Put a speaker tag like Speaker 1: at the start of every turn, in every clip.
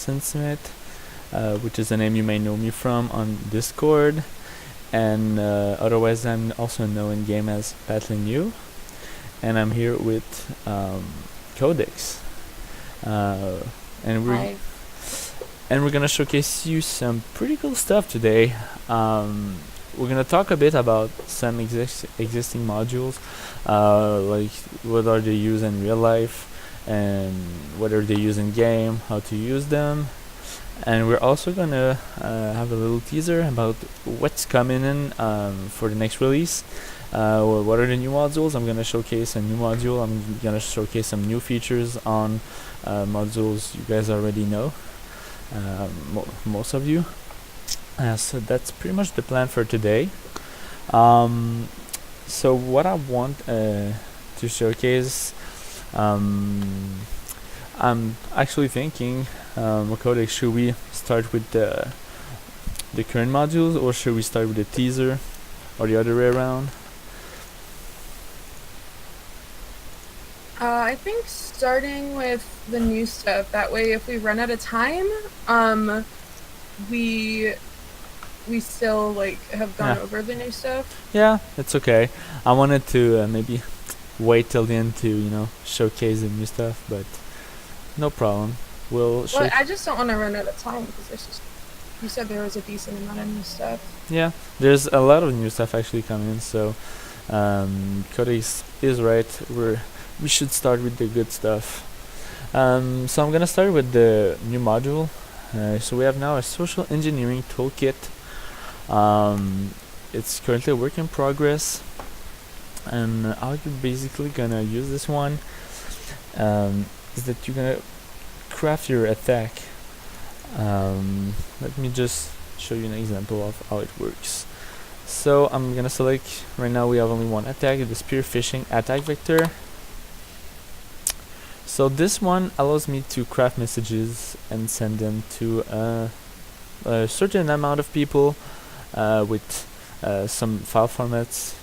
Speaker 1: Smith, which is a name you may know me from on Discord, and otherwise I'm also known in game as Battling You, and I'm here with Codex, and
Speaker 2: Hi.
Speaker 1: we're gonna showcase you some pretty cool stuff today. We're gonna talk a bit about some existing modules, like what are they used in real life, and what are they used in game, how to use them, and we're also gonna have a little teaser about what's coming in for the next release. What are the new modules? I'm gonna showcase a new module. I'm gonna showcase some new features on modules you guys already know, most of you. So that's pretty much the plan for today. So what I want to showcase, I'm actually thinking, Codex, should we start with the current modules, or should we start with the teaser, or the other way around?
Speaker 2: I think starting with the new stuff. That way, if we run out of time, we still have gone over the new stuff.
Speaker 1: Yeah, it's okay. I wanted to maybe wait till the end to showcase the new stuff, but no problem.
Speaker 2: Well, I just don't want to run out of time because you said there was a decent amount of new stuff.
Speaker 1: Yeah, there's a lot of new stuff actually coming in, so Codex is right. We should start with the good stuff. So I'm gonna start with the new module. So we have now a Social Engineering Toolkit. It's currently a work in progress, and how you're basically gonna use this one is that you're gonna craft your attack. Let me just show you an example of how it works. So I'm gonna select, right now we have only one attack, the spear phishing attack vector. So this one allows me to craft messages and send them to a certain amount of people with some file formats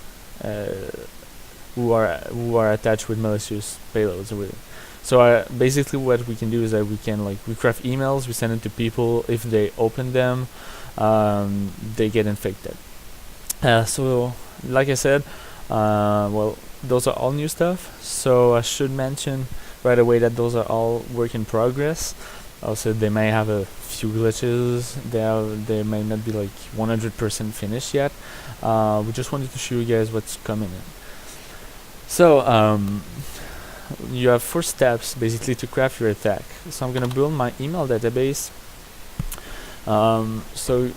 Speaker 1: who are attached with malicious payloads. So basically what we can do is that we can we craft emails, we send them to people. If they open them, they get infected. So like I said, well, those are all new stuff, so I should mention right away that those are all work in progress. Also, they may have a few glitches. They may not be 100% finished yet. We just wanted to show you guys what's coming in. So you have 4 steps basically to craft your attack. So I'm gonna build my email database. So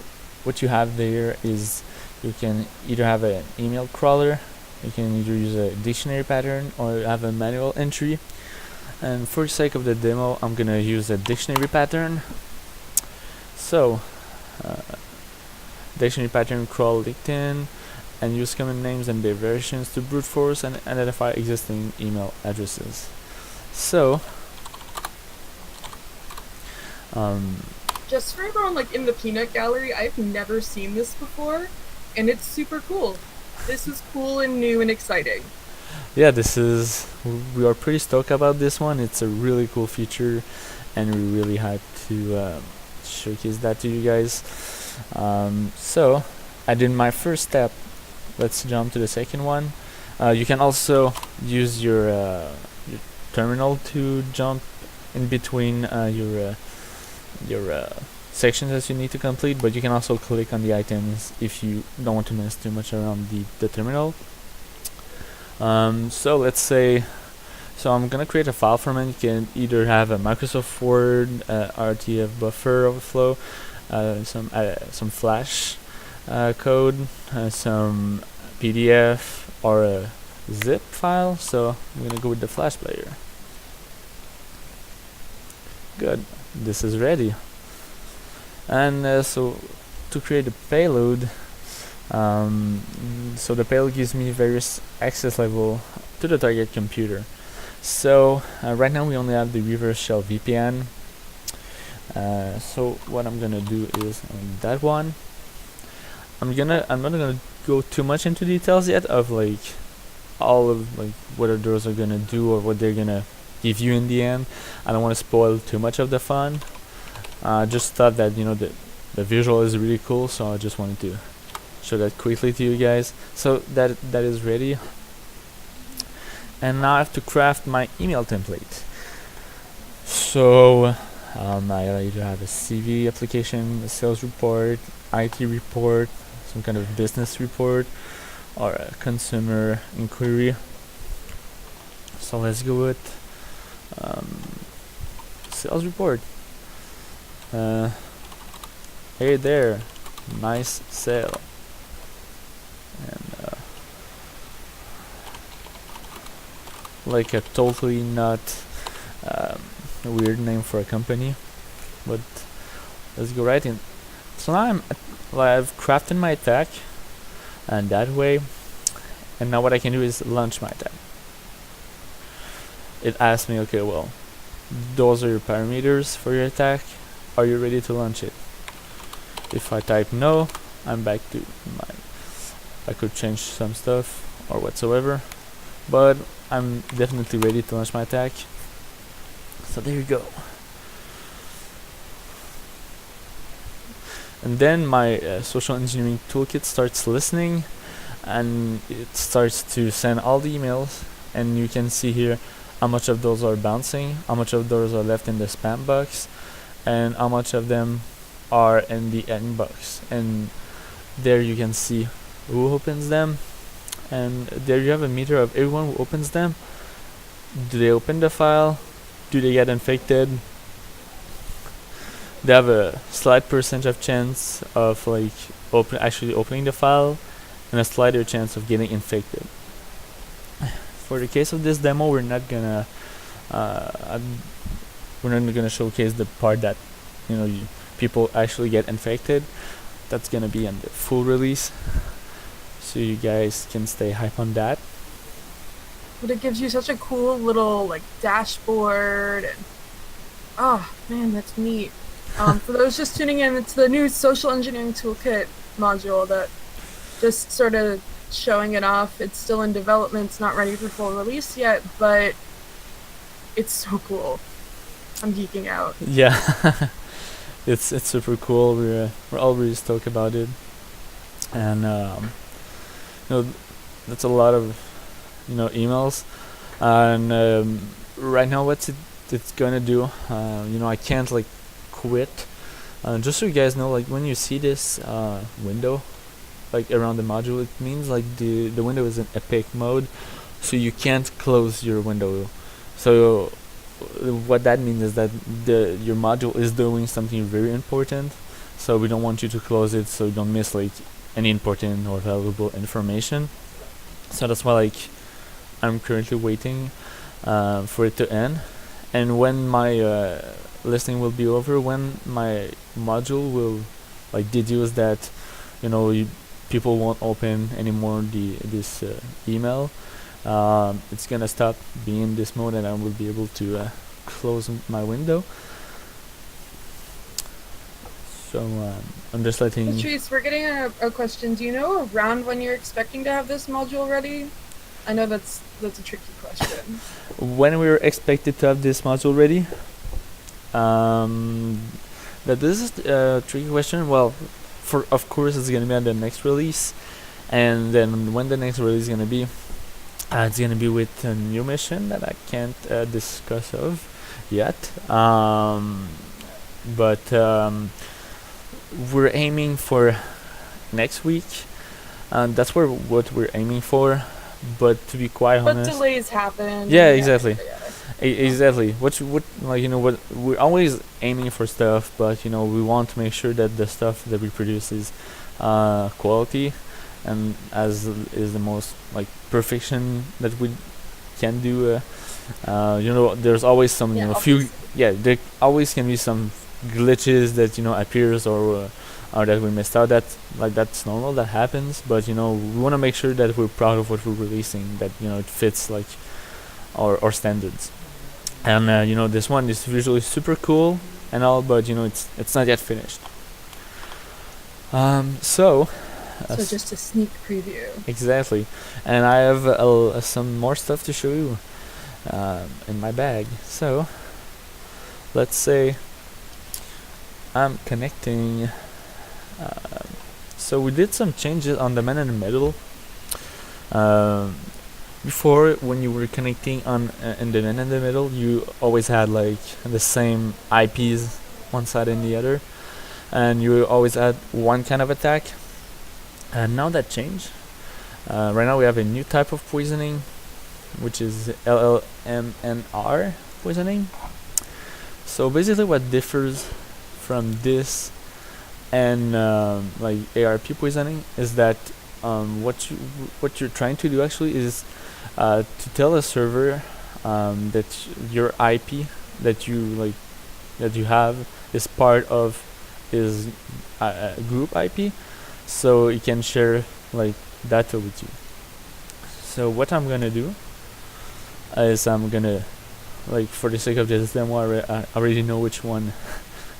Speaker 1: what you have there is you can either have an email crawler, you can either use a dictionary pattern, or have a manual entry. And for the sake of the demo, I'm gonna use a dictionary pattern. So dictionary pattern crawl LinkedIn and use common names and their variations to brute force and identify existing email addresses. So
Speaker 2: just for everyone in the peanut gallery, I've never seen this before, and it's super cool. This is cool and new and exciting.
Speaker 1: Yeah, we are pretty stoked about this one. It's a really cool feature, and we're really hyped to showcase that to you guys. So I did my first step. Let's jump to the second one. You can also use your terminal to jump in between your sections that you need to complete, but you can also click on the items if you don't want to mess too much around the terminal. So let's say, I'm gonna create a file format. You can either have a Microsoft Word, RTF buffer overflow, some Flash code, some PDF, or a zip file. So I'm gonna go with the Flash player. Good, this is ready. And so to create a payload, so the payload gives me various access level to the target computer. So right now we only have the reverse shell VPN. So what I'm gonna do is on that one, I'm not gonna go too much into details yet of all of what those are gonna do or what they're gonna give you in the end. I don't want to spoil too much of the fun. I just thought that the visual is really cool, so I just wanted to show that quickly to you guys. So that is ready, and now I have to craft my email template. So I either have a CV application, a sales report, IT report, some kind of business report, or a consumer inquiry. So let's go with sales report. Hey there, nice sale. And like a totally not a weird name for a company, but let's go right in. So now I've crafted my attack, and that way, and now what I can do is launch my attack. It asks me, okay, well, those are your parameters for your attack. Are you ready to launch it? If I type no, I'm back to my. I could change some stuff or whatsoever, but I'm definitely ready to launch my attack. So there you go. And then my Social Engineering Toolkit starts listening, and it starts to send all the emails, and you can see here how much of those are bouncing, how much of those are left in the spam box, and how much of them are in the inbox. And there you can see who opens them, and there you have a meter of everyone who opens them. Do they open the file? Do they get infected? They have a slight percentage of chance of like actually opening the file, and a slighter chance of getting infected. For the case of this demo, we're not gonna showcase the part that people actually get infected. That's gonna be on the full release, so you guys can stay hype on that.
Speaker 2: But it gives you such a cool little like dashboard, and oh man, that's neat. For those just tuning in, it's the new Social Engineering Toolkit module that just sort of showing it off. It's still in development, it's not ready for full release yet, but it's so cool. I'm geeking out.
Speaker 1: Yeah. it's super cool. We're always talk about it, and that's a lot of emails, and right now what's it's gonna do. I can't like quit. Just so you guys know, like when you see this window like around the module, it means like the window is in epic mode, so you can't close your window. So what that means is that your module is doing something very important, so we don't want you to close it, so you don't miss like any important or valuable information. So that's why like I'm currently waiting for it to end, and when my listening will be over, when my module will like deduce that people won't open anymore this email, it's gonna stop being in this mode, and I will be able to close my window. So I'm just letting.
Speaker 2: Patrice, we're getting a question. Do you know around when you're expecting to have this module ready? I know that's a tricky question.
Speaker 1: When we're expected to have this module ready? That this is a tricky question. Well, of course it's gonna be on the next release, and then when the next release is gonna be, it's gonna be with a new mission that I can't discuss of yet. But we're aiming for next week, and that's what we're aiming for. But to be quite honest,
Speaker 2: but delays happen.
Speaker 1: Yeah, exactly. Exactly. What we're always aiming for stuff, but we want to make sure that the stuff that we produce is quality, and as is the most like perfection that we can do. There's always some there always can be some glitches that appears or that we missed out. That's normal, that happens, but we want to make sure that we're proud of what we're releasing, that it fits like our standards. And this one is visually super cool and all, but it's not yet finished. So
Speaker 2: just a sneak preview.
Speaker 1: Exactly. And I have some more stuff to show you in my bag. So let's say I'm connecting. So we did some changes on the man in the middle. Before, when you were connecting on in the man in the middle, you always had like the same IPs, one side and the other, and you always had one kind of attack. And now that changed. Right now we have a new type of poisoning, which is LLMNR poisoning. So basically, what differs from this and like ARP poisoning is that what you're trying to do actually is to tell a server that your IP that you have is part of his group IP, so it can share like data with you. So what I'm gonna do is I'm gonna, like, for the sake of this demo, I already know which one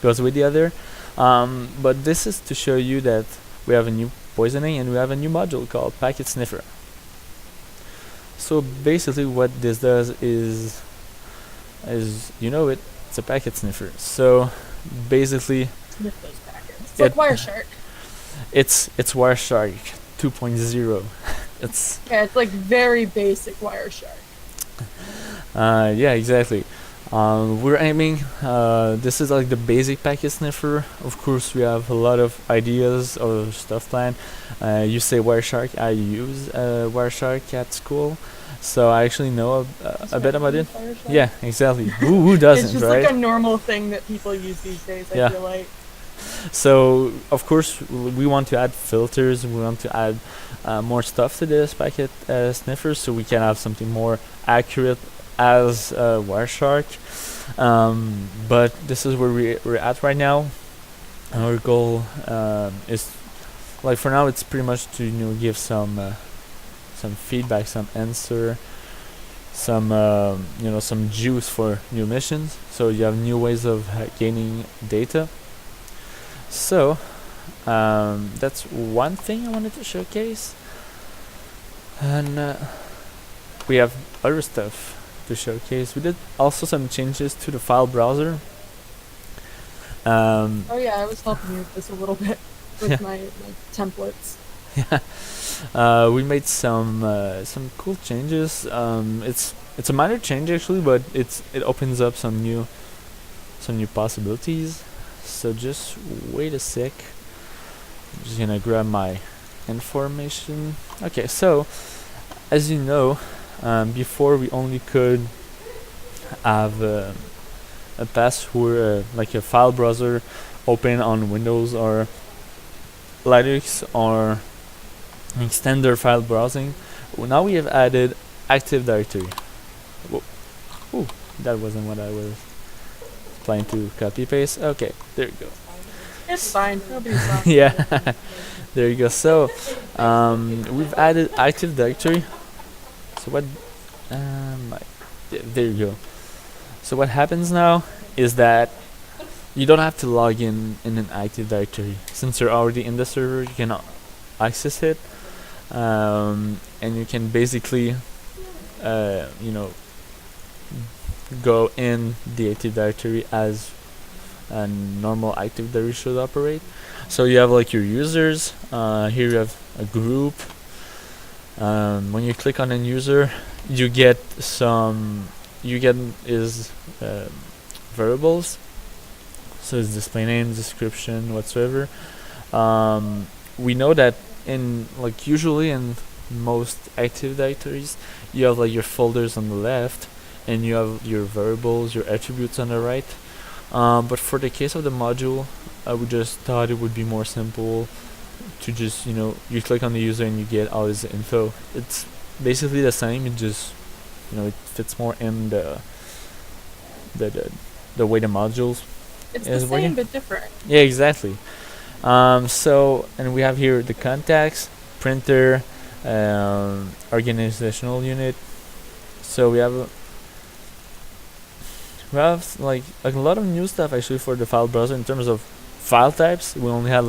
Speaker 1: goes with the other, but this is to show you that we have a new poisoning and we have a new module called Packet Sniffer. So basically what this does is you know it's a packet sniffer. So basically
Speaker 2: Sniff those packets. It's like Wireshark.
Speaker 1: It's Wireshark 2.0. It's
Speaker 2: like very basic Wireshark.
Speaker 1: yeah, exactly. We're aiming, this is like the basic packet sniffer. Of course, we have a lot of ideas or stuff planned. You say Wireshark, I use Wireshark at school, so I actually know a bit about it.
Speaker 2: Wireshark?
Speaker 1: Yeah, exactly. Who doesn't,
Speaker 2: It's just
Speaker 1: right?
Speaker 2: like a normal thing that people use these days, I feel like.
Speaker 1: So, of course, we want to add filters, we want to add more stuff to this packet sniffer, so we can have something more accurate as Wireshark. But this is where we're at right now. Our goal is, like, for now it's pretty much to give some feedback, some answer, some some juice for new missions, so you have new ways of gaining data. So that's one thing I wanted to showcase, and we have other stuff to showcase. We did also some changes to the file browser.
Speaker 2: Oh yeah, I was helping you with this a little bit with my templates.
Speaker 1: Yeah, we made some cool changes. It's a minor change actually, but it opens up some new possibilities. So just wait a sec. I'm just gonna grab my information. Okay, so as you know, before we only could have a password, like a file browser open on Windows or Linux or extender file browsing. Well, now we have added Active Directory. Whoa. Ooh, that wasn't what I was trying to copy paste. Okay, there you go.
Speaker 2: It's fine. Nobody's wrong.
Speaker 1: Yeah, there you go. So we've added Active Directory. So what there you go. So what happens now is that you don't have to log in an Active Directory. Since you're already in the server, you can access it, and you can basically go in the Active Directory as a normal Active Directory should operate. So you have like your users, here you have a group. When you click on a user, you get variables, so it's display name, description, whatsoever. We know that usually in most Active Directories you have like your folders on the left and you have your variables, your attributes on the right. But for the case of the module, we just thought it would be more simple to just you click on the user and you get all this info. It's basically the same, it just it fits more in the way the modules
Speaker 2: It's
Speaker 1: is
Speaker 2: the
Speaker 1: working.
Speaker 2: same but different.
Speaker 1: Yeah, exactly. So, and we have here the contacts, printer, organizational unit. So we have like a lot of new stuff actually for the file browser in terms of file types. We only had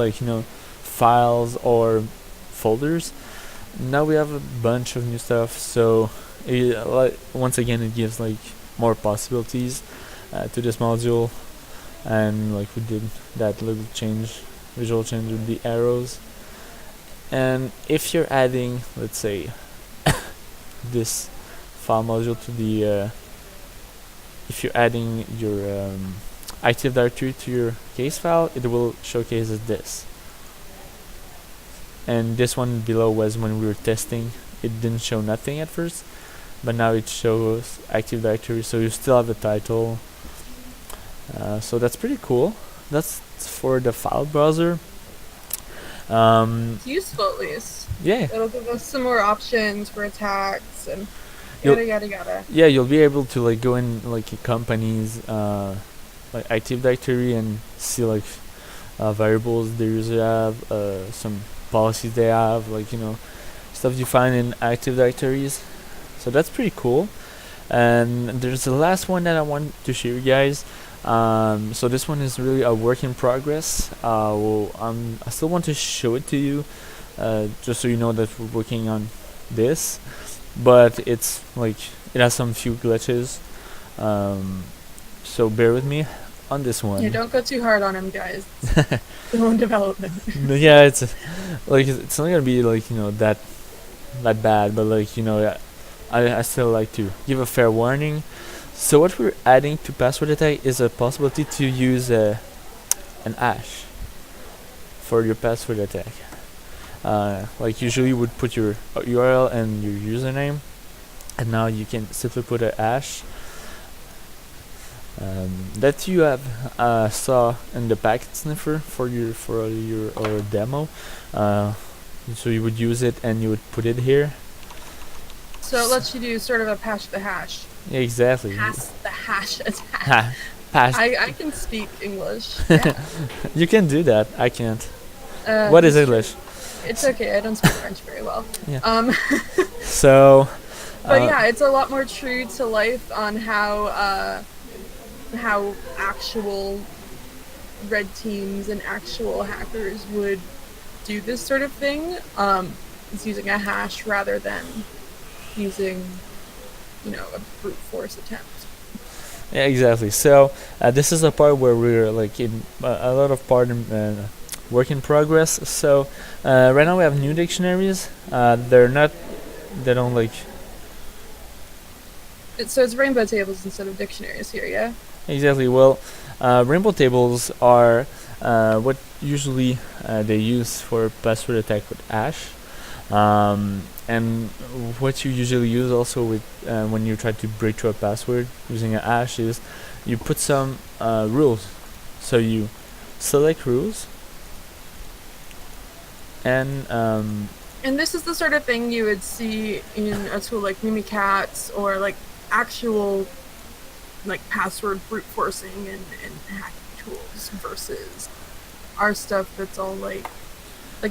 Speaker 1: files or folders. Now we have a bunch of new stuff. So once again, it gives more possibilities to this module. and like we did that little visual change with the arrows. And if you're adding, let's say, this file module to the if you're adding your Active Directory to your case file, it will showcase as this. And this one below was when we were testing. It didn't show nothing at first, but now it shows Active Directory, so you still have the title. So that's pretty cool. That's for the file browser.
Speaker 2: It's useful at least.
Speaker 1: Yeah.
Speaker 2: It'll give us some more options for attacks and yada.
Speaker 1: Yeah, you'll be able to like go in like a company's like Active Directory and see like variables they usually have, some policies they have, like, you know, stuff you find in Active Directories. So that's pretty cool. And there's the last one that I want to show you guys. So this one is really a work in progress. I still want to show it to you, just so you know that we're working on this. But it's like it has some few glitches. So bear with me on this one.
Speaker 2: Yeah, don't go too hard on him, guys. Still in development.
Speaker 1: Yeah, it's like it's not gonna be like, you know, that bad, but like, you know, I still like to give a fair warning. So what we're adding to Password Attack is a possibility to use an hash for your password attack. Like usually you would put your URL and your username, and now you can simply put a hash that you have saw in the packet sniffer for your demo. So you would use it and you would put it here.
Speaker 2: So it lets you do sort of a pass the hash.
Speaker 1: Yeah, exactly.
Speaker 2: Pass the hash attack. I can speak English. Yeah.
Speaker 1: You can do that. I can't. What is English?
Speaker 2: It's okay. I don't speak French very well.
Speaker 1: Yeah. So.
Speaker 2: But yeah, it's a lot more true to life on how actual red teams and actual hackers would do this sort of thing. It's using a hash rather than using, you know, a brute force attempt.
Speaker 1: Yeah, exactly. So this is a part where we're like in a lot of part in work in progress. So right now we have new dictionaries. They don't like.
Speaker 2: So it's rainbow tables instead of dictionaries here, yeah?
Speaker 1: Exactly. Well, rainbow tables are what usually they use for password attack with hash. And what you usually use also with when you try to break through a password using a hash is you put some rules. So you select rules, and
Speaker 2: this is the sort of thing you would see in a tool like Mimikatz or like actual like password brute forcing and hacking tools versus our stuff that's all like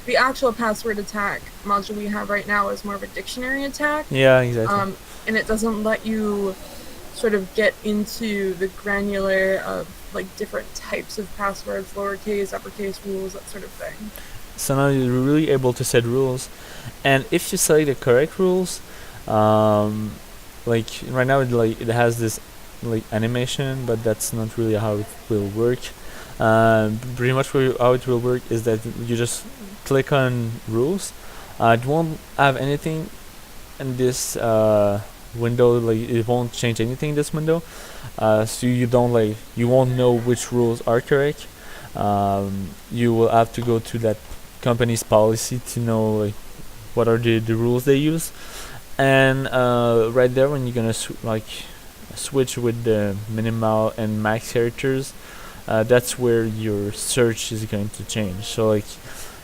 Speaker 2: the actual password attack module we have right now is more of a dictionary attack.
Speaker 1: Yeah, exactly.
Speaker 2: And it doesn't let you sort of get into the granular of like different types of passwords, lowercase, uppercase rules, that sort of thing.
Speaker 1: So now you're really able to set rules, and if you select the correct rules, like right now it has this like animation, but that's not really how it will work. Pretty much how it will work is that you just click on rules. It won't have anything in this window, like it won't change anything in this window, so you won't know which rules are correct. You will have to go to that company's policy to know like what are the rules they use, and right there when you're gonna switch with the minimal and max characters, that's where your search is going to change. So like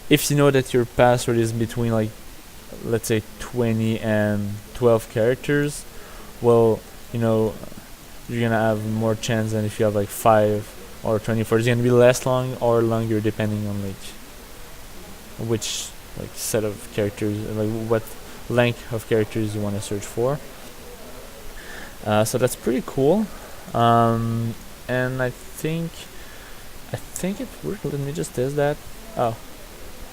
Speaker 1: if you know that your password is between like let's say 20 and 12 characters, well, you know, you're gonna have more chance than if you have like 5 or 24. It's gonna be less long or longer depending on like which like set of characters, like what length of characters you want to search for. So that's pretty cool. And I think it worked. Let me just test that. Oh,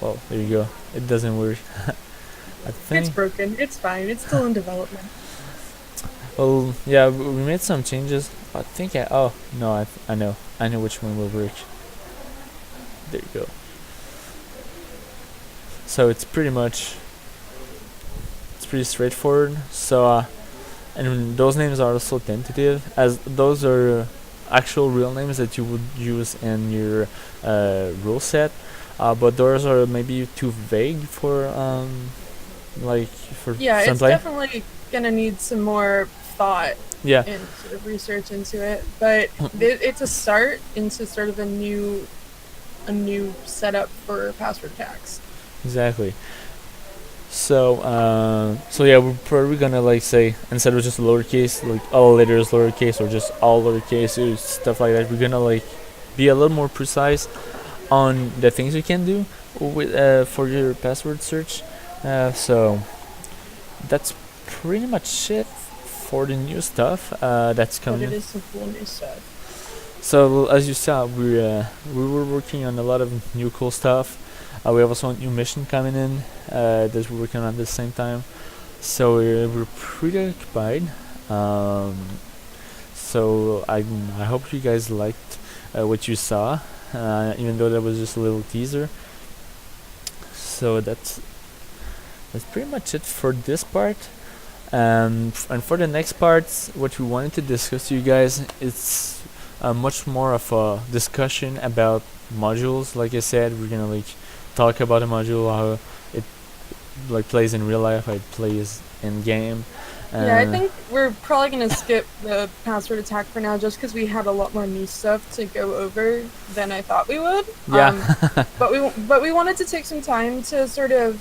Speaker 1: well, there you go. It doesn't work. I think
Speaker 2: it's broken. It's fine. It's still in development.
Speaker 1: Well, yeah, we made some changes. I think oh no, I know which one will work. There you go. So it's pretty straightforward. So and those names are also tentative, as those are actual real names that you would use in your rule set. But those are maybe too vague for like for
Speaker 2: Yeah,
Speaker 1: some
Speaker 2: it's
Speaker 1: play.
Speaker 2: definitely gonna need some more thought
Speaker 1: Yeah,
Speaker 2: and sort of research into it, but it's a start into sort of a new setup for password attacks.
Speaker 1: exactly. So yeah, we're probably gonna like say, instead of just lowercase, like all letters lowercase or just all lowercase or stuff like that, we're gonna like be a little more precise on the things you can do with for your password search. So that's pretty much it for the new stuff that's
Speaker 2: But
Speaker 1: coming.
Speaker 2: it is some cool new stuff.
Speaker 1: So as you saw, we were working on a lot of new cool stuff. We have also a new mission coming in that we're working on at the same time. So we're pretty occupied. Um, so I hope you guys liked what you saw, even though that was just a little teaser. So that's pretty much it for this part. And for the next parts, what we wanted to discuss to you guys, it's much more of a discussion about modules. Like I said, we're gonna like talk about a module, how it like plays in real life, how it plays in game.
Speaker 2: Yeah, I think we're probably gonna skip the password attack for now, just because we had a lot more new stuff to go over than I thought we would.
Speaker 1: Yeah.
Speaker 2: But we wanted to take some time to sort of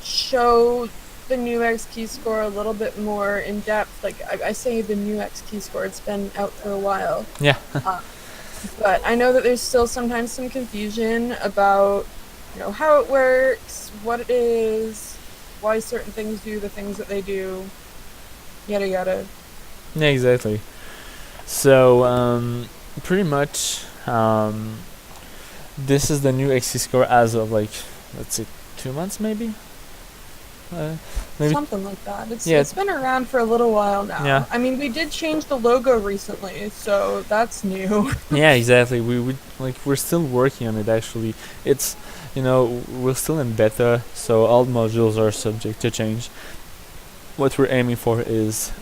Speaker 2: show the new XKEYSCORE a little bit more in depth. Like I say, the new XKEYSCORE, it's been out for a while.
Speaker 1: Yeah.
Speaker 2: But I know that there's still sometimes some confusion about, how it works, what it is, why certain things do the things that they do, yada yada.
Speaker 1: Yeah, exactly. So pretty much this is the new XKEYSCORE as of like, let's say 2 months maybe. Maybe
Speaker 2: Something like that.
Speaker 1: Yeah.
Speaker 2: It's been around for a little while now.
Speaker 1: Yeah.
Speaker 2: I mean, we did change the logo recently, so that's new.
Speaker 1: Yeah, exactly. We're still working on it. Actually, it's we're still in beta, so all modules are subject to change. What we're aiming for is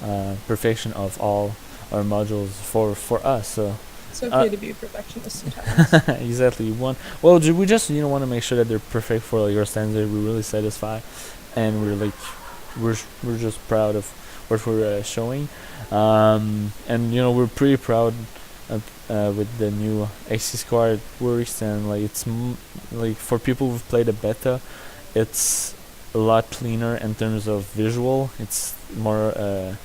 Speaker 1: perfection of all our modules for us. So
Speaker 2: It's okay to be a perfectionist sometimes.
Speaker 1: exactly. We just want to make sure that they're perfect for your standard. We really satisfy, and we're just proud of what we're showing, and we're pretty proud with the new XKEYSCORE. It works, and like it's like for people who've played a beta, it's a lot cleaner in terms of visual. It's more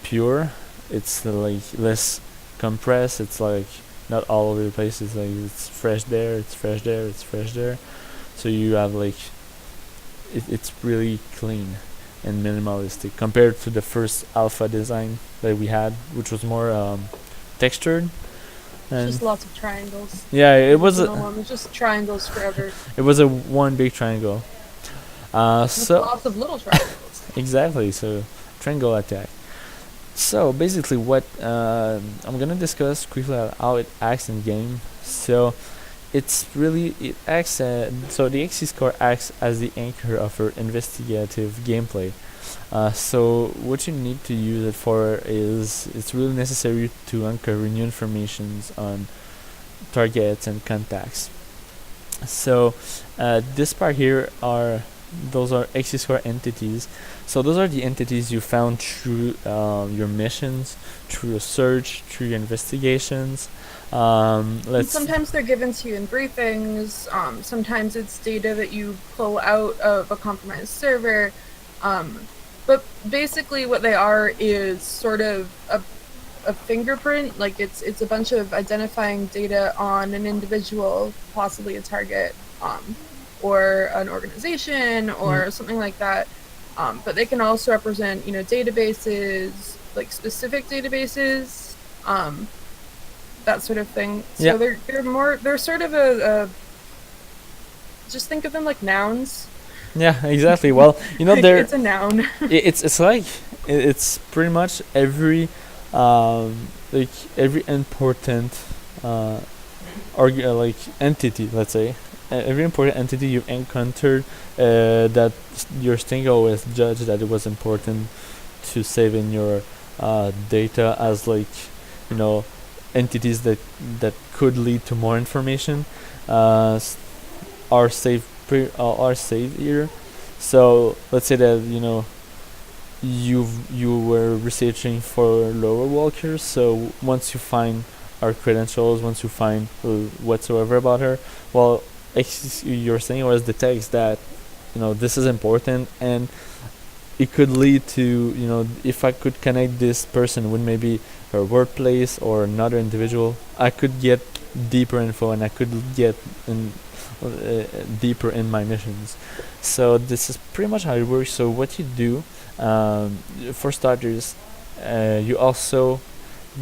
Speaker 1: pure. It's like less compressed. It's like not all over the place. It's like it's fresh there. It's fresh there. It's fresh there. So you have like it's really clean and minimalistic compared to the first alpha design that we had, which was more textured. And
Speaker 2: Just lots of triangles.
Speaker 1: yeah, it was
Speaker 2: just triangles forever.
Speaker 1: it was a one big triangle.
Speaker 2: With
Speaker 1: So
Speaker 2: lots of little triangles.
Speaker 1: exactly. So triangle attack. So basically, what I'm gonna discuss quickly how it acts in game. So it acts. So the XKEYSCORE acts as the anchor of our investigative gameplay. So what you need to use it for is it's really necessary to uncover new informations on targets and contacts. So this part here those are XKEYSCORE entities. So those are the entities you found through your missions, through your search, through your investigations.
Speaker 2: Sometimes they're given to you in briefings. Sometimes it's data that you pull out of a compromised server. But basically what they are is sort of a fingerprint. Like it's a bunch of identifying data on an individual, possibly a target, or an organization or something like that. But they can also represent, databases, like specific databases, that sort of thing. So
Speaker 1: Yeah.
Speaker 2: they're sort of a just think of them like nouns.
Speaker 1: Yeah, exactly. Well,
Speaker 2: Like,
Speaker 1: they're
Speaker 2: it's a noun.
Speaker 1: it's like it's pretty much like every important like entity, let's say, every important entity you've encountered that your Sting OS judged that it was important to save in your data as, like, entities that could lead to more information are saved here. So let's say that you were researching for lower walkers, so once you find our credentials, once you find whatsoever about her, well, you're saying was detects that this is important, and it could lead to if I could connect this person with maybe her workplace or another individual, I could get deeper info and I could get deeper in my missions. So this is pretty much how it works. So what you do, for starters, you also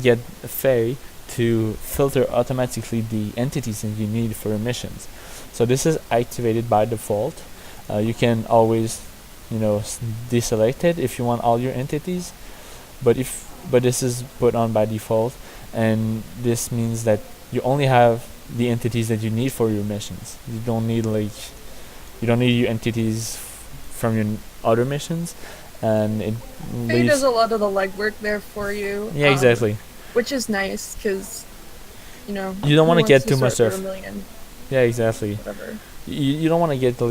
Speaker 1: get Faye to filter automatically the entities that you need for your missions. So this is activated by default. You can always deselect it if you want all your entities, but this is put on by default, and this means that you only have the entities that you need for your missions. You don't need your entities from your other missions, and it
Speaker 2: does a lot of the legwork there for you.
Speaker 1: Yeah, exactly.
Speaker 2: Which is nice because you
Speaker 1: don't want to get too much stuff. Yeah, exactly.
Speaker 2: Whatever.
Speaker 1: You don't want to get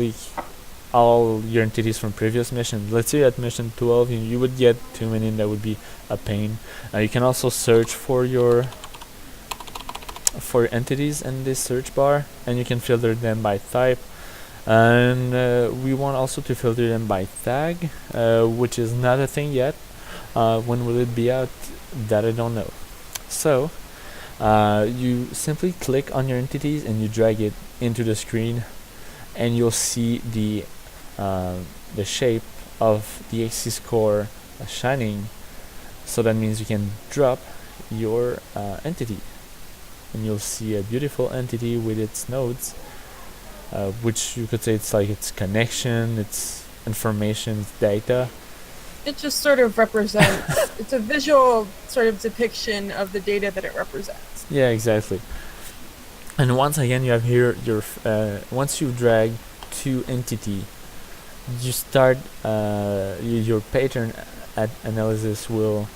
Speaker 1: all your entities from previous missions. Let's say at mission 12 you would get too many, and that would be a pain. You can also search for your entities in this search bar, and you can filter them by type, and we want also to filter them by tag, which is not a thing yet. When will it be out? That I don't know. So you simply click on your entities and you drag it into the screen, and you'll see the shape of the XKEYSCORE shining. So that means you can drop your entity, and you'll see a beautiful entity with its nodes, which you could say it's connection, it's information, it's data.
Speaker 2: It just sort of represents it's a visual sort of depiction of the data that it represents.
Speaker 1: Yeah, exactly. And once again, you have here your once you drag to entity, you start your pattern analysis will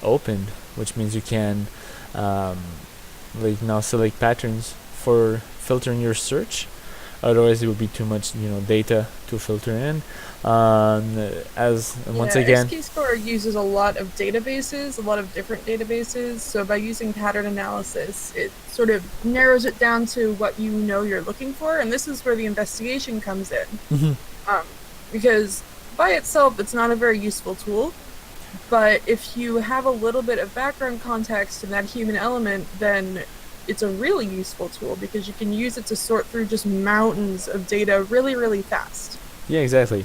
Speaker 1: open, which means you can now select patterns for filtering your search. Otherwise, it would be too much data to filter in. Once again,
Speaker 2: XKEYSCORE uses a lot of databases, a lot of different databases. So by using pattern analysis, it sort of narrows it down to what you're looking for, and this is where the investigation comes in.
Speaker 1: Mm-hmm.
Speaker 2: Because by itself, it's not a very useful tool. But if you have a little bit of background context and that human element, then it's a really useful tool because you can use it to sort through just mountains of data really, really fast.
Speaker 1: Yeah, exactly.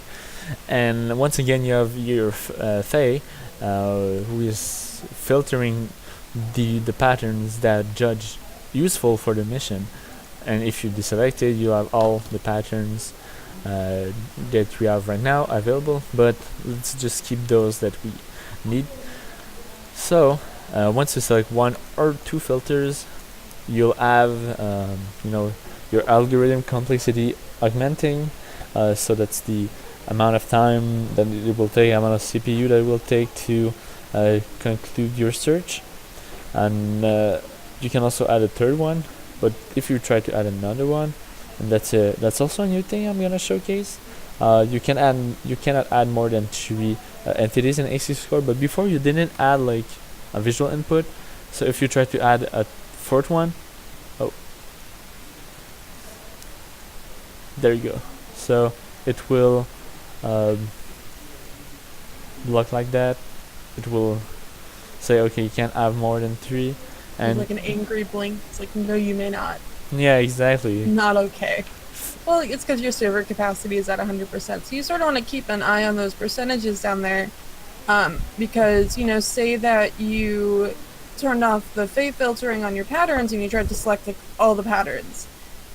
Speaker 1: And once again, you have your Faye, who is filtering the patterns that judge useful for the mission. And if you deselect it, you have all the patterns that we have right now available. But let's just keep those that we need. So once you select one or two filters, you'll have your algorithm complexity augmenting. So that's the amount of time that it will take, amount of CPU that it will take to conclude your search. And you can also add a third one, but if you try to add another one, and that's also a new thing I'm gonna showcase. You cannot add more than 3 entities in XKEYSCORE, but before you didn't add a visual input. So if you try to add a fourth one, there you go. So it will look like that. It will say, okay, you can't have more than 3, and
Speaker 2: like an angry blink. It's like, no, you may not.
Speaker 1: Yeah, exactly.
Speaker 2: Not okay. Well, it's because your server capacity is at 100%, so you sort of want to keep an eye on those percentages down there, because say that you turned off the Faye filtering on your patterns and you tried to select all the patterns,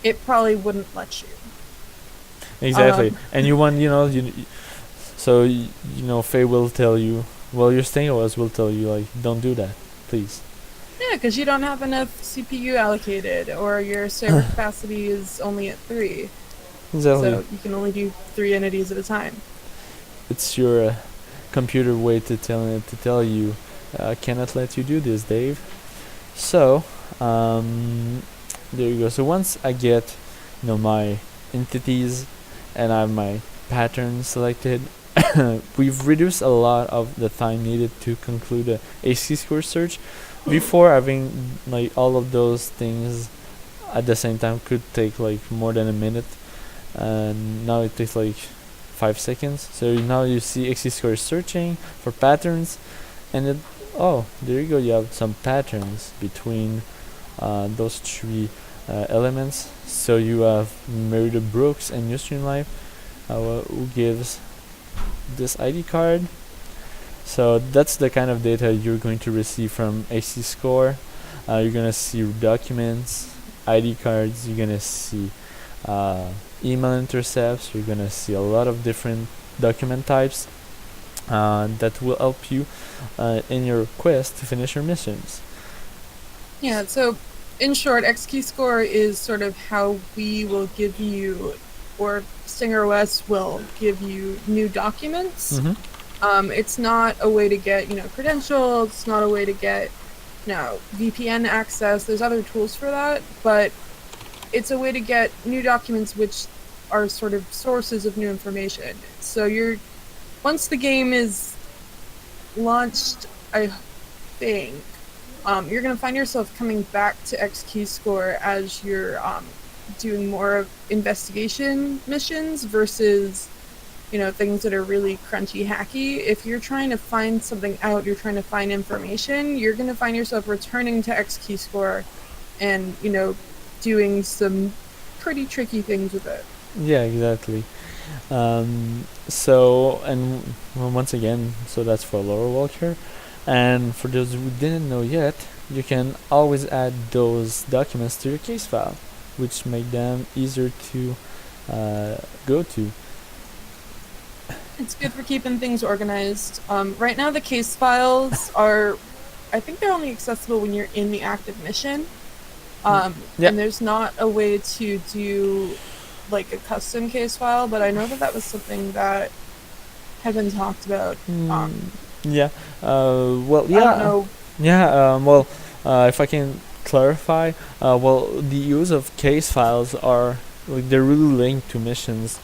Speaker 2: it probably wouldn't let you.
Speaker 1: Exactly. And you want, so Faye will tell you well, your staying OS will tell you like, don't do that, please.
Speaker 2: Yeah, because you don't have enough CPU allocated, or your server capacity is only at 3.
Speaker 1: Exactly.
Speaker 2: So you can only do 3 entities at a time.
Speaker 1: It's your computer way to tell you, I cannot let you do this, Dave. So there you go. So once I get, my entities and I have my pattern selected, we've reduced a lot of the time needed to conclude a XKeyscore search. Before, having like all of those things at the same time could take like more than a minute, and now it takes like 5 seconds. So now you see XKeyscore searching for patterns, and it, oh, there you go, you have some patterns between those 3 elements. So you have Merida Brooks and Ustream Life, who gives this ID card. So that's the kind of data you're going to receive from XKeyscore. You're gonna see documents, ID cards, you're gonna see email intercepts, you're gonna see a lot of different document types that will help you in your quest to finish your missions.
Speaker 2: Yeah, so in short, XKeyscore is sort of how we will give you, or Stinger OS will give you new documents. It's not a way to get, credentials, it's not a way to get, VPN access, there's other tools for that, but it's a way to get new documents which are sort of sources of new information. So once the game is launched, I think, you're going to find yourself coming back to XKeyscore as you're doing more of investigation missions versus things that are really crunchy, hacky. If you're trying to find something out, you're trying to find information, you're going to find yourself returning to XKeyscore and, doing some pretty tricky things with it.
Speaker 1: Yeah, exactly. So, and once again, so that's for Laura Walker. And for those who didn't know yet, you can always add those documents to your case file, which make them easier to go to.
Speaker 2: It's good for keeping things organized. Right now the case files are, I think they're only accessible when you're in the active mission. And there's not a way to do like a custom case file, but I know that was something that had been talked about.
Speaker 1: Well, yeah.
Speaker 2: I don't know.
Speaker 1: Yeah, if I can clarify, the use of case files are, like, they're really linked to missions.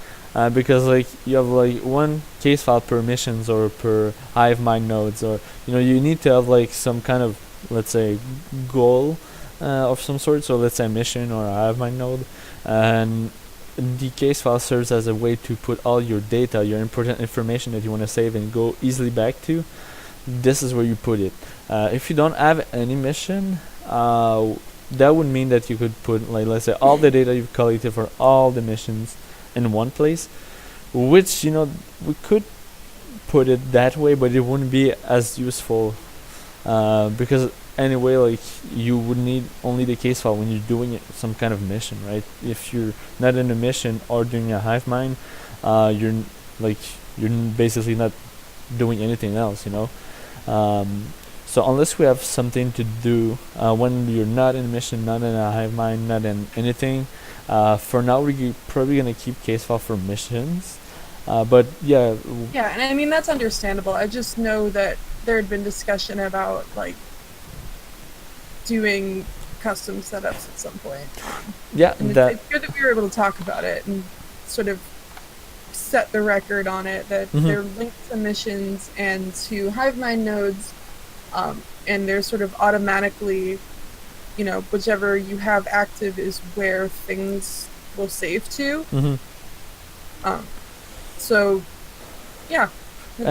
Speaker 1: Because like you have like one case file per missions or per hive mind nodes, or you need to have like some kind of, let's say, goal of some sort. So let's say a mission or a hive mind node, and the case file serves as a way to put all your data, your important information that you want to save and go easily back to. This is where you put it. If you don't have any mission, that would mean that you could put, like, let's say, all the data you've collected for all the missions in one place, which we could put it that way, but it wouldn't be as useful, because anyway, like, you would need only the case file when you're doing some kind of mission, right? If you're not in a mission or doing a hive mind, you're basically not doing anything else, so unless we have something to do when you're not in a mission, not in a hive mind, not in anything, for now we're probably gonna keep case file for missions, but yeah,
Speaker 2: and I mean that's understandable. I just know that there had been discussion about like doing custom setups at some point. And it's good that we were able to talk about it and sort of set the record on it, that they're linked to missions and to hive mind nodes, and they're sort of automatically, whichever you have active is where things will save to. So yeah, we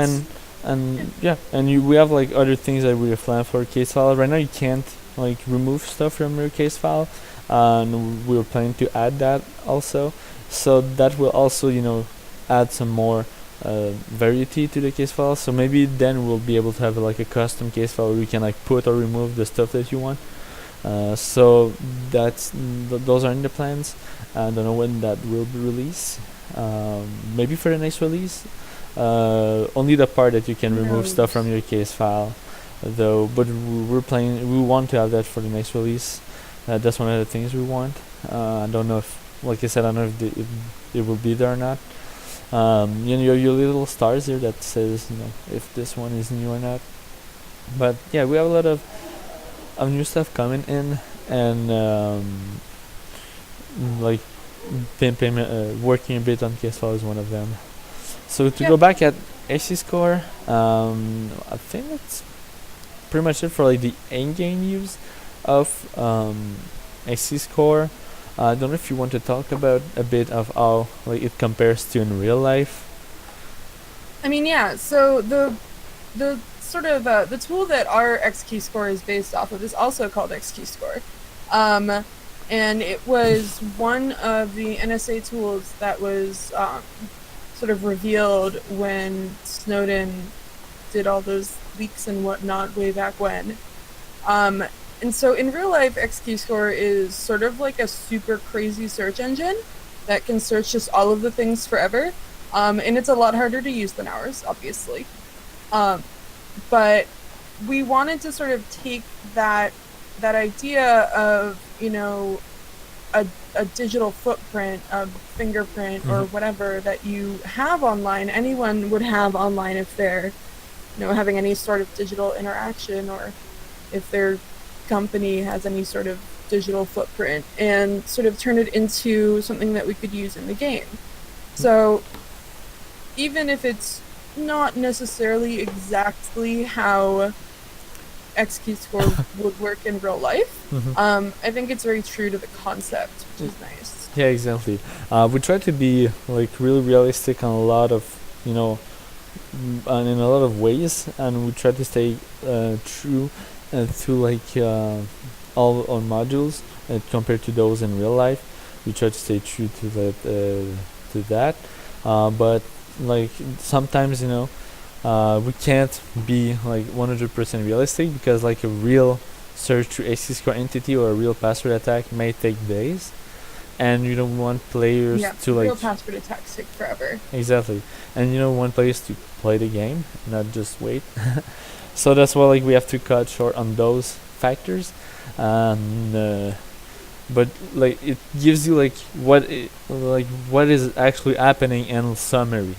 Speaker 2: have like other things that we have planned for case file. Right now you can't like remove stuff from your case file, and we're planning to add that also, so that will also add some more variety to the case file. So maybe then we'll be able to have like a custom case file where we can like put or remove the stuff that you want. So those are in the plans. I don't know when that will be released. Maybe for the next release,
Speaker 1: only the part that you can remove
Speaker 2: Right.
Speaker 1: stuff from your case file, though. But we want to have that for the next release. That's one of the things we want. I don't know if, like I said, I don't know if it will be there or not. Your little stars here that says, if this one is new or not. But yeah, we have a lot of new stuff coming in, and like working a bit on case file is one of them. So to go back at XKEYSCORE, I think that's pretty much it for like the in-game use of XKEYSCORE. I don't know if you want to talk about a bit of how like it compares to in real life.
Speaker 2: I mean, yeah. So the sort of the tool that our XKEYSCORE is based off of is also called XKEYSCORE, and it was one of the NSA tools that was sort of revealed when Snowden did all those leaks and whatnot way back when. And so in real life, XKEYSCORE is sort of like a super crazy search engine that can search just all of the things forever. And it's a lot harder to use than ours, obviously. But we wanted to sort of take that idea of, a digital footprint, a fingerprint, or whatever that you have online. Anyone would have online if they're, having any sort of digital interaction, or if their company has any sort of digital footprint, and sort of turn it into something that we could use in the game. So even if it's not necessarily exactly how XKEYSCORE would work in real life, I think it's very true to the concept, which is nice.
Speaker 1: Yeah, exactly. We try to be like really realistic on a lot of, and in a lot of ways, and we try to stay true to like all our modules compared to those in real life. We try to stay true to that, but like sometimes we can't be like 100% realistic, because like a real search through XKEYSCORE entity or a real password attack may take days, and you don't want players to like
Speaker 2: real password attacks take forever.
Speaker 1: Exactly, and you don't want players to play the game, not just wait. So that's why like we have to cut short on those factors, and but like it gives you like what is actually happening in summary.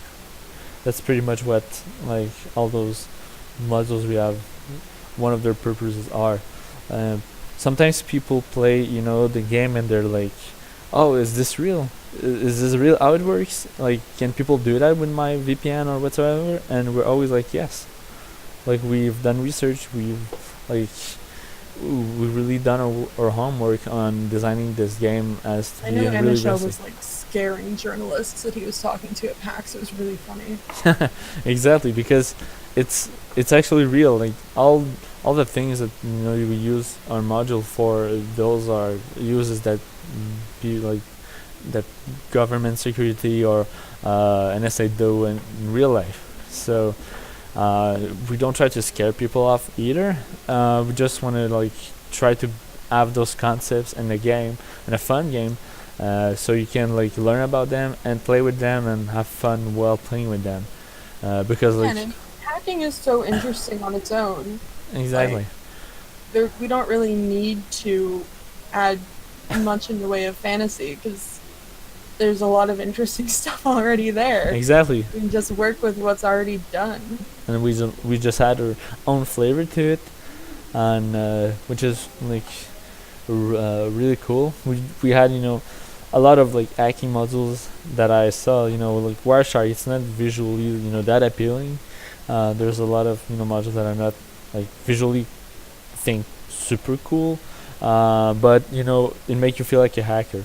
Speaker 1: That's pretty much what like all those modules we have, one of their purposes are. Sometimes people play the game and they're like, oh, is this real? Is this real how it works? Like, can people do that with my VPN or whatsoever? And we're always like, yes. Like, we've done research, we've really done our homework on designing this game as to
Speaker 2: I
Speaker 1: be
Speaker 2: know
Speaker 1: really
Speaker 2: Amisha
Speaker 1: realistic.
Speaker 2: was like scaring journalists that he was talking to at PAX. It was really funny.
Speaker 1: Exactly, because it's actually real. Like all the things that we use our module for, those are uses that be like that government security or NSA do in real life. So we don't try to scare people off either. We just want to like try to have those concepts in the game, in a fun game, so you can like learn about them and play with them and have fun while playing with them. Because
Speaker 2: and hacking is so interesting on its own.
Speaker 1: exactly.
Speaker 2: We don't really need to add much in the way of fantasy, because there's a lot of interesting stuff already there.
Speaker 1: Exactly.
Speaker 2: We can just work with what's already done.
Speaker 1: And we just had our own flavor to it, and which is like really cool. We had a lot of like hacking modules that I saw. Like Wireshark, it's not visually that appealing. There's a lot of modules that are not like visually super cool, but it make you feel like a hacker.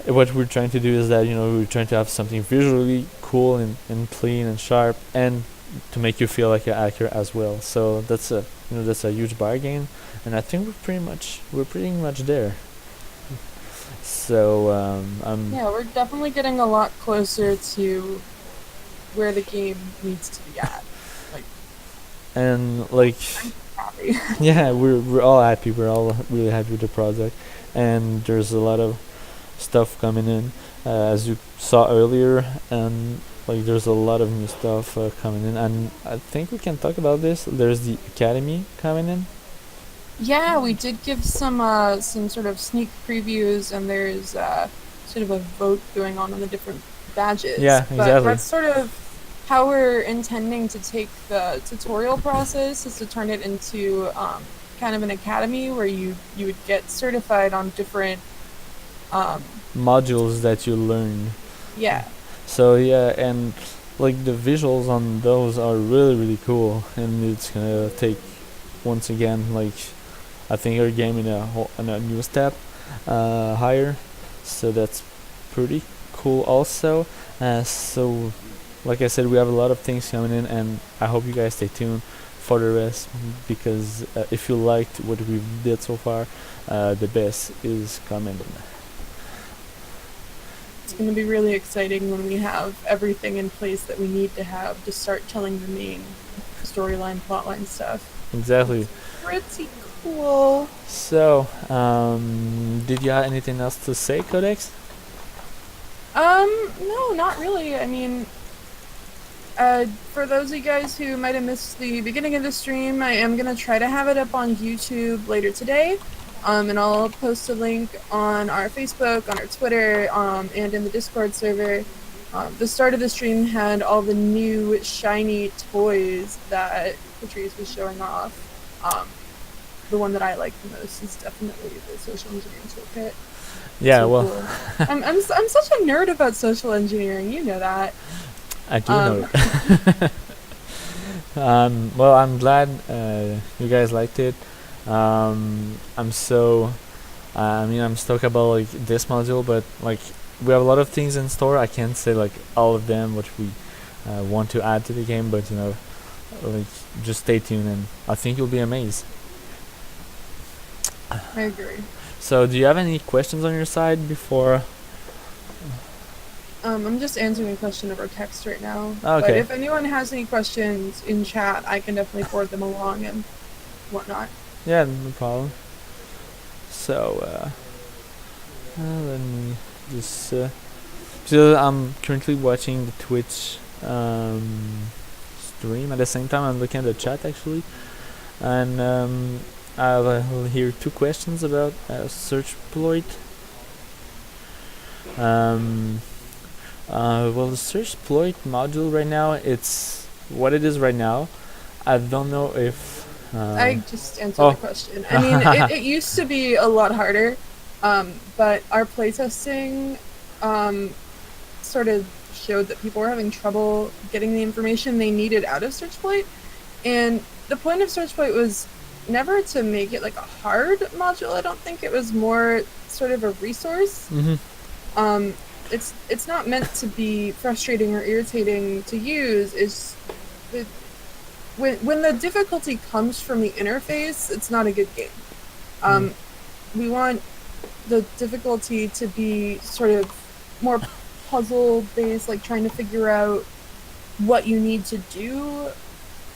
Speaker 1: What we're trying to do is that we're trying to have something visually cool and clean and sharp, and to make you feel like a hacker as well. So that's a huge bargain, and I think we're pretty much there. So
Speaker 2: yeah, we're definitely getting a lot closer to where the game needs to be at.
Speaker 1: And like
Speaker 2: I'm happy.
Speaker 1: yeah, we're all happy. We're all really happy with the project, and there's a lot of stuff coming in, as you saw earlier, and like there's a lot of new stuff coming in, and I think we can talk about this. There's the academy coming in.
Speaker 2: Yeah, we did give some sort of sneak previews, and there's sort of a vote going on the different badges.
Speaker 1: Yeah,
Speaker 2: But
Speaker 1: exactly.
Speaker 2: that's sort of how we're intending to take the tutorial process, is to turn it into kind of an academy where you would get certified on different
Speaker 1: modules that you learn.
Speaker 2: Yeah.
Speaker 1: So yeah, and like the visuals on those are really cool, and it's gonna take, once again, like I think our game in a new step higher. So that's pretty cool also. So like I said, we have a lot of things coming in, and I hope you guys stay tuned for the rest, because if you liked what we did so far, the best is coming.
Speaker 2: It's going to be really exciting when we have everything in place that we need to have to start telling the main storyline, plotline stuff.
Speaker 1: Exactly.
Speaker 2: It's pretty cool.
Speaker 1: So, did you have anything else to say, Codex?
Speaker 2: No, not really. I mean, for those of you guys who might have missed the beginning of the stream, I am going to try to have it up on YouTube later today. And I'll post a link on our Facebook, on our Twitter, and in the Discord server. The start of the stream had all the new shiny toys that Patrice was showing off. The one that I like the most is definitely the Social Engineering Toolkit.
Speaker 1: Yeah,
Speaker 2: so
Speaker 1: well,
Speaker 2: cool. I'm such a nerd about social engineering. You know that.
Speaker 1: I do know it. Well, I'm glad you guys liked it. I'm so, I'm stoked about like this module, but like we have a lot of things in store. I can't say like all of them what we want to add to the game, but you know, like just stay tuned, and I think you'll be amazed.
Speaker 2: I agree.
Speaker 1: So, do you have any questions on your side before?
Speaker 2: I'm just answering a question over text right now.
Speaker 1: Okay.
Speaker 2: But if anyone has any questions in chat, I can definitely forward them along and whatnot.
Speaker 1: Yeah, no problem. So, let me just. So I'm currently watching the Twitch stream at the same time. I'm looking at the chat actually, and I'll hear two questions about search exploit. Well, the search exploit module right now, it's what it is right now. I don't know if.
Speaker 2: I just answered the question. I mean, it used to be a lot harder, but our playtesting sort of showed that people were having trouble getting the information they needed out of search exploit, and the point of search exploit was never to make it like a hard module. I don't think it was more sort of a resource.
Speaker 1: Mm-hmm.
Speaker 2: It's not meant to be frustrating or irritating to use. It's when the difficulty comes from the interface, it's not a good game. We want the difficulty to be sort of more puzzle based, like trying to figure out what you need to do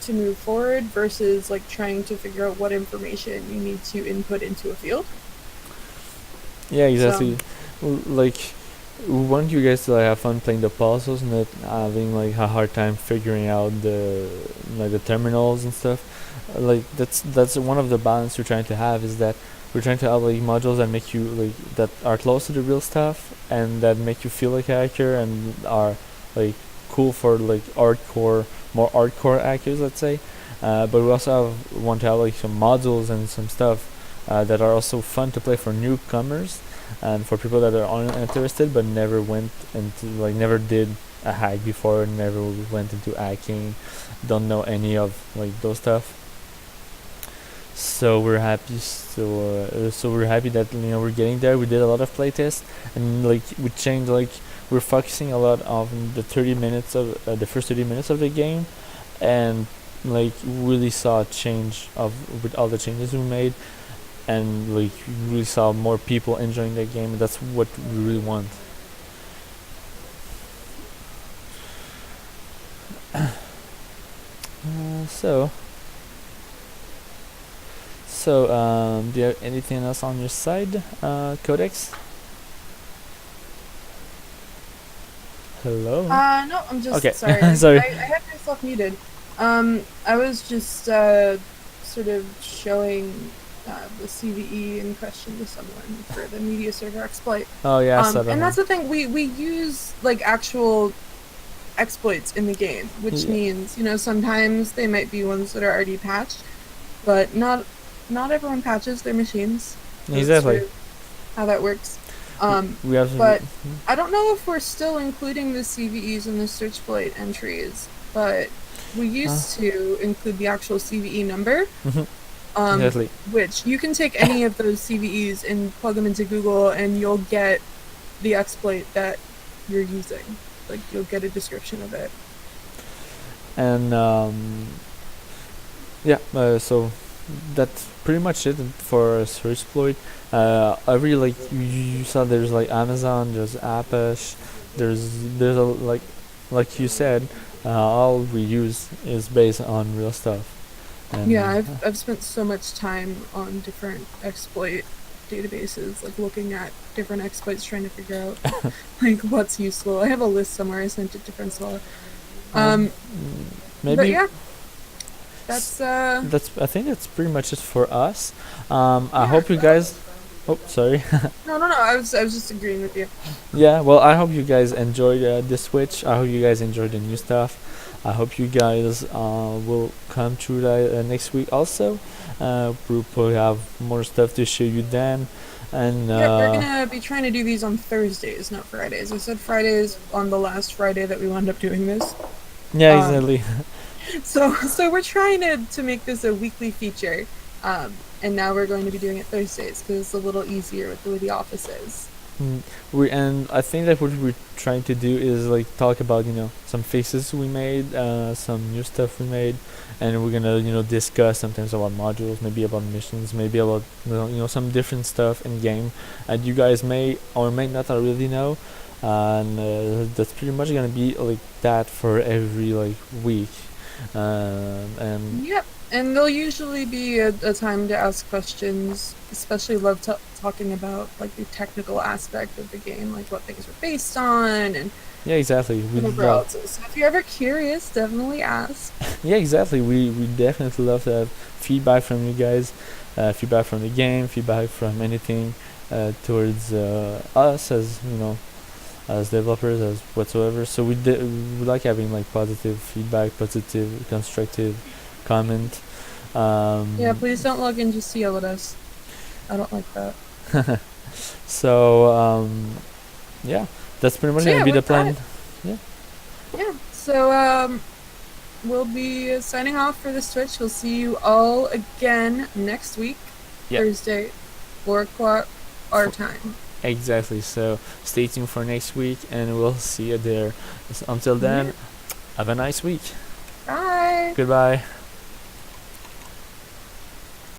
Speaker 2: to move forward versus like trying to figure out what information you need to input into a field.
Speaker 1: Yeah, exactly. Like, we want you guys to like have fun playing the puzzles, not having like a hard time figuring out the terminals and stuff. Like that's one of the balance we're trying to have, is that we're trying to have like modules that make you like that are close to the real stuff and that make you feel like a hacker and are like cool for like more hardcore hackers, let's say. But we also want to have like some modules and some stuff that are also fun to play for newcomers and for people that are uninterested but never went into never did a hack before, never went into hacking, don't know any of like those stuff. So we're happy. So we're happy that we're getting there. We did a lot of playtests, and like we changed. Like we're focusing a lot on the 30 minutes of the first 30 minutes of the game, and like really saw a change with all the changes we made, and like really saw more people enjoying the game. That's what we really want. So, do you have anything else on your side, Codex? Hello.
Speaker 2: No, I'm just
Speaker 1: Okay.
Speaker 2: sorry.
Speaker 1: Sorry.
Speaker 2: I had myself muted. I was just sort of showing the CVE in question to someone for the media server exploit.
Speaker 1: Oh yeah, I saw that
Speaker 2: And that's
Speaker 1: one.
Speaker 2: the thing. We use like actual exploits in the game, which
Speaker 1: Yeah.
Speaker 2: means sometimes they might be ones that are already patched, but not everyone patches their machines. So that's sort
Speaker 1: Exactly.
Speaker 2: of how that works.
Speaker 1: We have.
Speaker 2: But I don't know if we're still including the CVEs in the search exploit entries, but we used to include the actual CVE number,
Speaker 1: Exactly.
Speaker 2: which you can take any of those CVEs and plug them into Google, and you'll get the exploit that you're using. Like you'll get a description of it.
Speaker 1: And yeah, so that's pretty much it for search exploit. I really like you saw there's like Amazon, there's Apache, there's a like you said, all we use is based on real stuff. And
Speaker 2: Yeah, I've spent so much time on different exploit databases, like looking at different exploits, trying to figure out like what's useful. I have a list somewhere I sent it to Francois. But
Speaker 1: maybe
Speaker 2: yeah, that's
Speaker 1: I think that's pretty much it for us. I
Speaker 2: yeah.
Speaker 1: hope you guys. Oh, sorry.
Speaker 2: No. I was just agreeing with you.
Speaker 1: Yeah, well, I hope you guys enjoyed this switch. I hope you guys enjoyed the new stuff. I hope you guys will come through that next week also. We'll probably have more stuff to show you then. And
Speaker 2: Yeah, we're gonna be trying to do these on Thursdays, not Fridays. I said Fridays on the last Friday that we wound up doing this.
Speaker 1: yeah,
Speaker 2: Um,
Speaker 1: exactly.
Speaker 2: So we're trying to make this a weekly feature. And now we're going to be doing it Thursdays because it's a little easier with the way the office is.
Speaker 1: And I think that what we're trying to do is like talk about some fixes we made, some new stuff we made, and we're gonna discuss sometimes about modules, maybe about missions, maybe about some different stuff in game, and you guys may or may not really know, and that's pretty much gonna be like that for every like week, and
Speaker 2: Yep. And there'll usually be a time to ask questions. Especially love talking about like the technical aspect of the game, like what things are based on and
Speaker 1: yeah, exactly. We
Speaker 2: whatever
Speaker 1: love.
Speaker 2: else. So if you're ever curious, definitely ask.
Speaker 1: Yeah, exactly. We definitely love to have feedback from you guys, feedback from the game, feedback from anything towards us as as developers, as whatsoever. So we like having like positive feedback, positive, constructive comment.
Speaker 2: Yeah, please don't log in just to yell at us. I don't like that.
Speaker 1: So yeah, that's pretty much
Speaker 2: So
Speaker 1: gonna
Speaker 2: yeah,
Speaker 1: be the
Speaker 2: with
Speaker 1: plan.
Speaker 2: that,
Speaker 1: Yeah.
Speaker 2: yeah. So we'll be signing off for this Twitch. We'll see you all again next week,
Speaker 1: Yeah.
Speaker 2: Thursday, 4 o'clock our time.
Speaker 1: Exactly. So stay tuned for next week, and we'll see you there. Until then,
Speaker 2: Yeah.
Speaker 1: have a nice week.
Speaker 2: Bye.
Speaker 1: Goodbye.